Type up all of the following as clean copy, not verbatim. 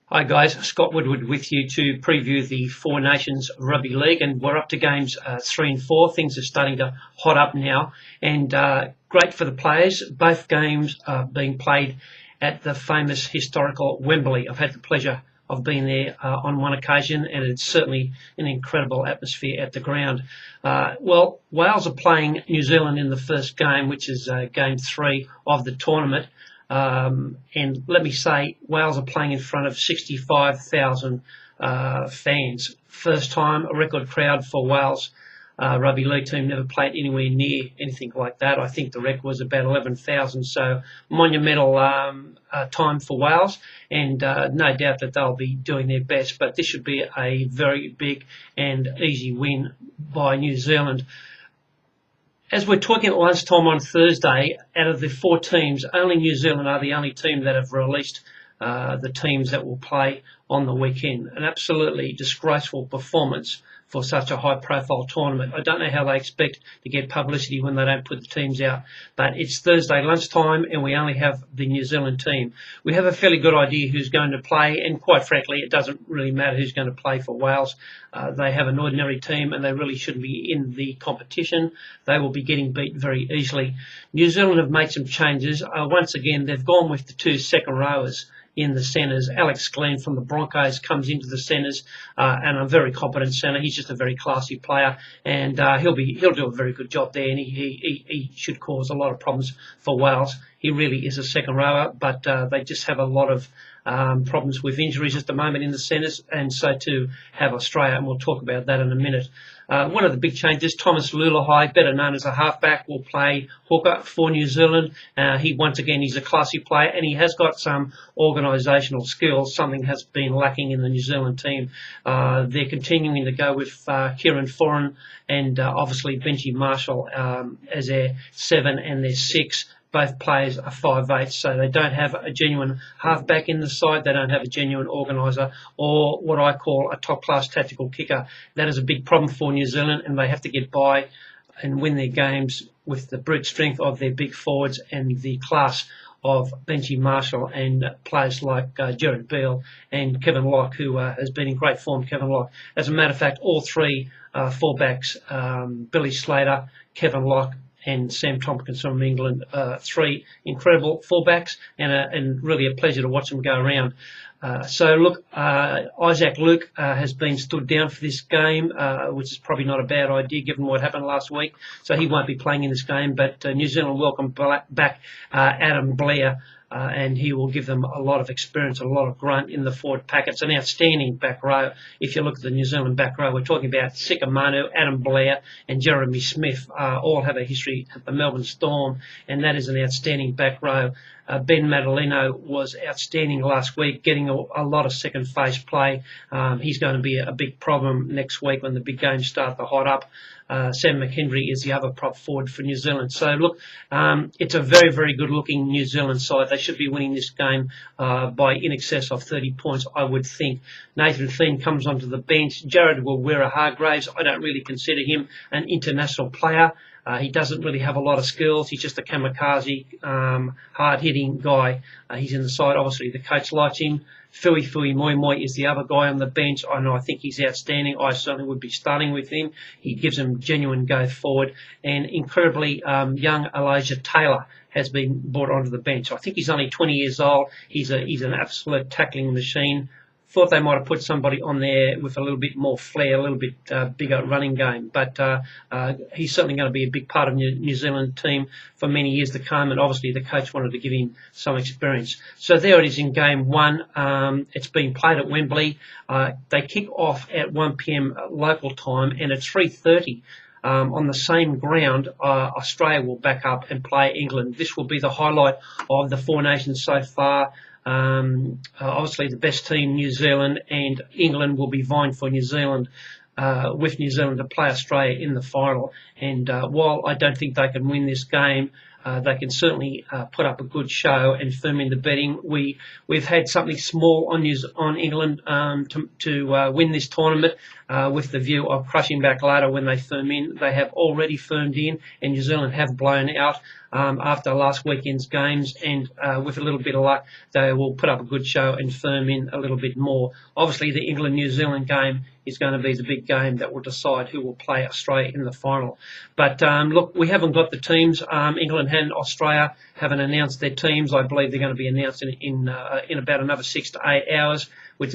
Hi guys, Scott Woodward with you to preview the Four Nations Rugby League, and we're up to games 3 and 4. Things are starting to hot up now, and great for the players. Both games are being played at the famous historical Wembley. I've had the pleasure of being there on one occasion, and it's certainly an incredible atmosphere at the ground. Well, Wales are playing New Zealand in the first game, which is game 3 of the tournament. And let me say, Wales are playing in front of 65,000 fans. First time, a record crowd for Wales. Rugby league team never played anywhere near anything like that. I think the record was about 11,000. So monumental time for Wales, and no doubt that they'll be doing their best. But this should be a very big and easy win by New Zealand. As we're talking at lunchtime on Thursday, out of the 4 teams, only New Zealand are the only team that have released the teams that will play on the weekend. An absolutely disgraceful performance for such a high-profile tournament. I don't know how they expect to get publicity when they don't put the teams out, but it's Thursday lunchtime and we only have the New Zealand team. We have a fairly good idea who's going to play, and quite frankly, it doesn't really matter who's going to play for Wales. They have an ordinary team and they really shouldn't be in the competition. They will be getting beat very easily. New Zealand have made some changes. Once again, they've gone with the 2 second rowers in the centres. Alex Glenn from the Broncos comes into the centres, and a very competent centre. He's just a very classy player, and he'll do a very good job there, and he should cause a lot of problems for Wales. He really is a second rower, but they just have a lot of problems with injuries at the moment in the centres, and so too have Australia, and we'll talk about that in a minute. One of the big changes, Thomas Lulahai, better known as a halfback, will play hooker for New Zealand. Once again, he's a classy player, and he has got some organisational skills. Something has been lacking in the New Zealand team. They're continuing to go with Kieran Foran and obviously Benji Marshall as their 7 and their 6. Both players are 5'8", so they don't have a genuine halfback in the side. They don't have a genuine organiser or what I call a top-class tactical kicker. That is a big problem for New Zealand, and they have to get by and win their games with the brute strength of their big forwards and the class of Benji Marshall and players like Jared Beale and Kevin Locke, who has been in great form, Kevin Locke. As a matter of fact, all 3 fullbacks, Billy Slater, Kevin Locke, and Sam Tompkins from England, 3 incredible fullbacks, and really a pleasure to watch them go around. So look, Isaac Luke has been stood down for this game, which is probably not a bad idea given what happened last week. So he won't be playing in this game, but New Zealand welcome back Adam Blair, and he will give them a lot of experience, a lot of grunt in the forward pack. It's an outstanding back row. If you look at the New Zealand back row, we're talking about Sika Manu, Adam Blair, and Jeremy Smith. All have a history at the Melbourne Storm, and that is an outstanding back row. Ben Madalino was outstanding last week, getting a lot of second phase play. He's going to be a big problem next week when the big games start to hot up. Sam McHenry is the other prop forward for New Zealand. So look, it's a very, very good looking New Zealand side. They should be winning this game by in excess of 30 points, I would think. Nathan Thien comes onto the bench. Jared Hargraves, I don't really consider him an international player. He doesn't really have a lot of skills. He's just a kamikaze, hard-hitting guy. He's in the side. Obviously, the coach likes him. Fui Moi is the other guy on the bench. I think he's outstanding. I certainly would be starting with him. He gives him genuine go forward. And incredibly young Elijah Taylor has been brought onto the bench. I think he's only 20 years old. He's an absolute tackling machine. Thought they might have put somebody on there with a little bit more flair, a little bit bigger running game. But he's certainly going to be a big part of New Zealand team for many years to come. And obviously the coach wanted to give him some experience. So there it is in game 1. It's being played at Wembley. They kick off at 1 p.m. local time, and at 3:30. On the same ground, Australia will back up and play England. This will be the highlight of the Four Nations so far. Obviously the best team, New Zealand, and England will be vying for New Zealand, with New Zealand to play Australia in the final. And while I don't think they can win this game, they can certainly put up a good show and firm in the betting. We've had something small on England to win this tournament with the view of crushing back later when they firm in. They have already firmed in, and New Zealand have blown out after last weekend's games, and with a little bit of luck, they will put up a good show and firm in a little bit more. Obviously, the England-New Zealand game is going to be the big game that will decide who will play Australia in the final. But look, we haven't got the teams. England and Australia haven't announced their teams. I believe they're going to be announced in about another 6 to 8 hours, which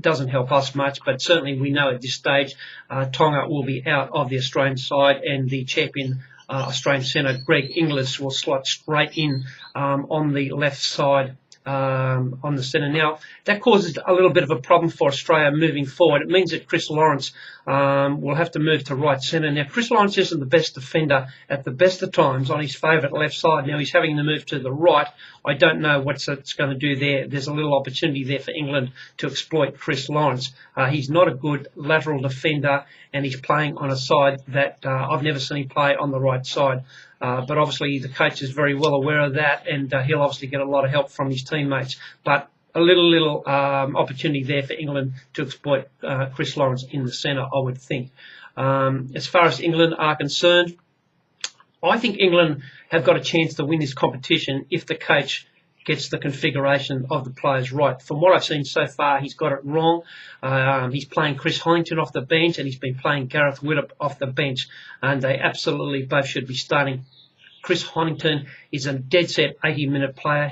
doesn't help us much. But certainly we know at this stage Tonga will be out of the Australian side, and the champion Australian centre Greg Inglis will slot straight in on the left side on the centre. Now, that causes a little bit of a problem for Australia moving forward. It means that Chris Lawrence will have to move to right centre. Now, Chris Lawrence isn't the best defender at the best of times on his favourite left side. Now, he's having to move to the right. I don't know what it's going to do there. There's a little opportunity there for England to exploit Chris Lawrence. He's not a good lateral defender, and he's playing on a side that I've never seen him play on the right side. But obviously the coach is very well aware of that, and he'll obviously get a lot of help from his teammates. But a little opportunity there for England to exploit Chris Lawrence in the centre, I would think. As far as England are concerned, I think England have got a chance to win this competition if the coach gets the configuration of the players right. From what I've seen so far, he's got it wrong. He's playing Chris Hollington off the bench, and he's been playing Gareth Widdop off the bench, and they absolutely both should be starting. Chris Hollington is a dead-set 80-minute player,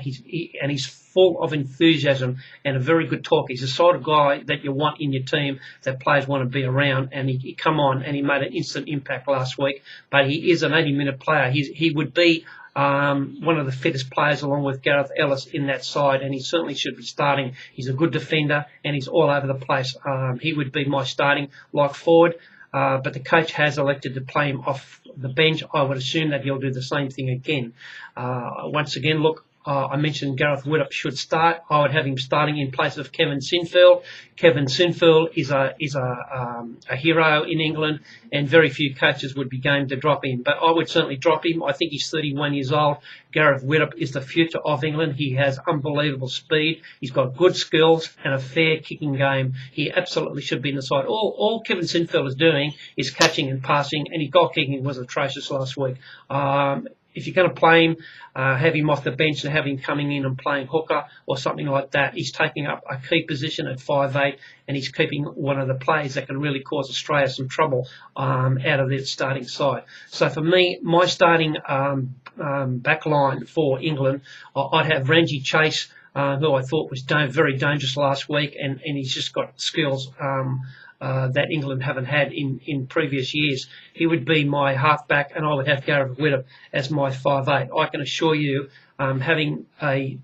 and he's full of enthusiasm and a very good talker. He's the sort of guy that you want in your team, that players want to be around, and he come on and he made an instant impact last week. But he is an 80-minute player. He would be one of the fittest players along with Gareth Ellis in that side, and he certainly should be starting. He's a good defender, and he's all over the place. He would be my starting lock forward. But the coach has elected to play him off the bench. I would assume that he'll do the same thing again. Once again, look, I mentioned Gareth Widdop should start. I would have him starting in place of Kevin Sinfield. Kevin Sinfield is a hero in England, and very few coaches would be game to drop him. But I would certainly drop him. I think he's 31 years old. Gareth Widdop is the future of England. He has unbelievable speed. He's got good skills and a fair kicking game. He absolutely should be in the side. All Kevin Sinfield is doing is catching and passing, and his goal kicking was atrocious last week. If you're going to play him, have him off the bench and have him coming in and playing hooker or something like that. He's taking up a key position at 5'8", and he's keeping one of the players that can really cause Australia some trouble out of their starting side. So for me, my starting back line for England, I'd have Ranji Chase, who I thought was very dangerous last week, and he's just got skills that England haven't had in previous years. He would be my halfback, and I would have Gareth Widdop as my 5'8". I can assure you, having a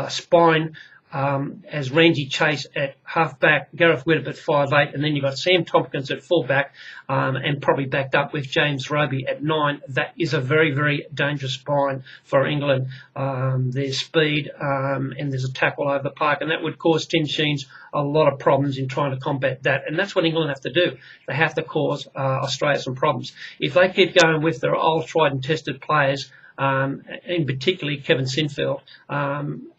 spine as Ranji Chase at halfback, Gareth Widdop at 5'8", and then you've got Sam Tompkins at fullback, and probably backed up with James Rugby at 9. That is a very, very dangerous spine for England. There's speed, and there's a tackle over the park, and that would cause Tim Sheens a lot of problems in trying to combat that. And that's what England have to do. They have to cause Australia some problems. If they keep going with their old tried and tested players, in particularly Kevin Sinfield,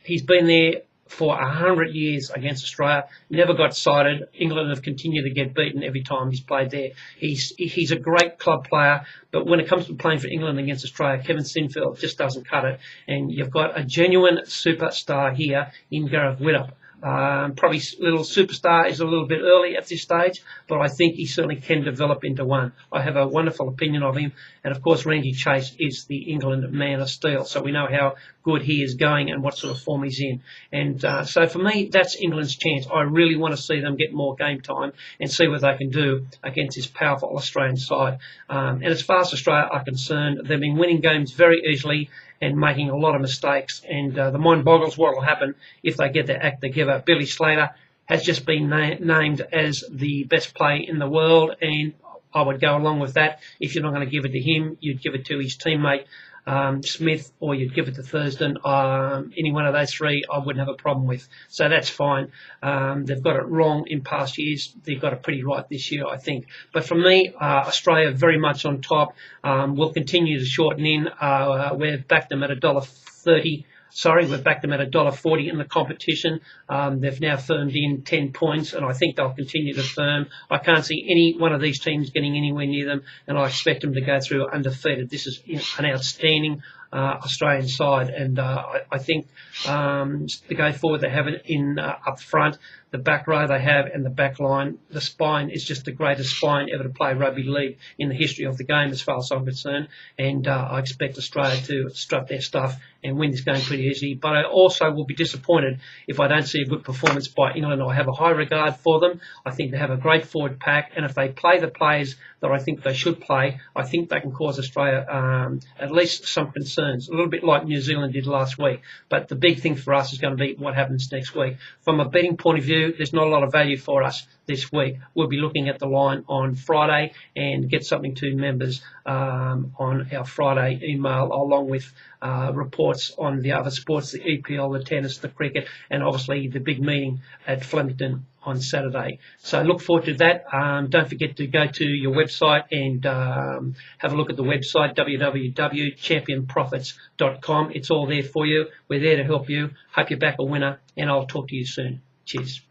he's been there for 100 years against Australia, never got cited. England have continued to get beaten every time he's played there. He's a great club player, but when it comes to playing for England against Australia, Kevin Sinfield just doesn't cut it. And you've got a genuine superstar here in Gareth Widdop. Probably little superstar is a little bit early at this stage, but I think he certainly can develop into one. I have a wonderful opinion of him, and of course Ranji Chase is the England man of steel, so we know how good he is going and what sort of form he's in. And so for me, that's England's chance. I really want to see them get more game time and see what they can do against this powerful Australian side. And as far as Australia are concerned, they've been winning games very easily and making a lot of mistakes, and the mind boggles what will happen if they get their act together. Billy Slater has just been named as the best player in the world, and I would go along with that. If you're not going to give it to him, you'd give it to his teammate Smith, or you'd give it to Thurston. Any one of those three I wouldn't have a problem with. So that's fine. They've got it wrong in past years. They've got it pretty right this year, I think. But for me, Australia very much on top. We'll continue to shorten in. We've backed them at $1.30. Sorry, we've backed them at $1.40 in the competition. They've now firmed in 10 points, and I think they'll continue to firm. I can't see any one of these teams getting anywhere near them, and I expect them to go through undefeated. This is an outstanding Australian side, and I think to go forward, they have it in up front, the back row they have, and the back line. The spine is just the greatest spine ever to play rugby league in the history of the game, as far as I'm concerned. And I expect Australia to strut their stuff and win this game pretty easily. But I also will be disappointed if I don't see a good performance by England. I have a high regard for them. I think they have a great forward pack, and if they play the players that I think they should play, I think they can cause Australia at least some concerns, a little bit like New Zealand did last week. But the big thing for us is going to be what happens next week. From a betting point of view, there's not a lot of value for us this week. We'll be looking at the line on Friday and get something to members on our Friday email, along with reports on the other sports, the EPL, the tennis, the cricket, and obviously the big meeting at Flemington on Saturday. So look forward to that. Don't forget to go to your website and have a look at the website, www.championprofits.com. It's all there for you. We're there to help you. Hope you back a winner, and I'll talk to you soon. Cheers.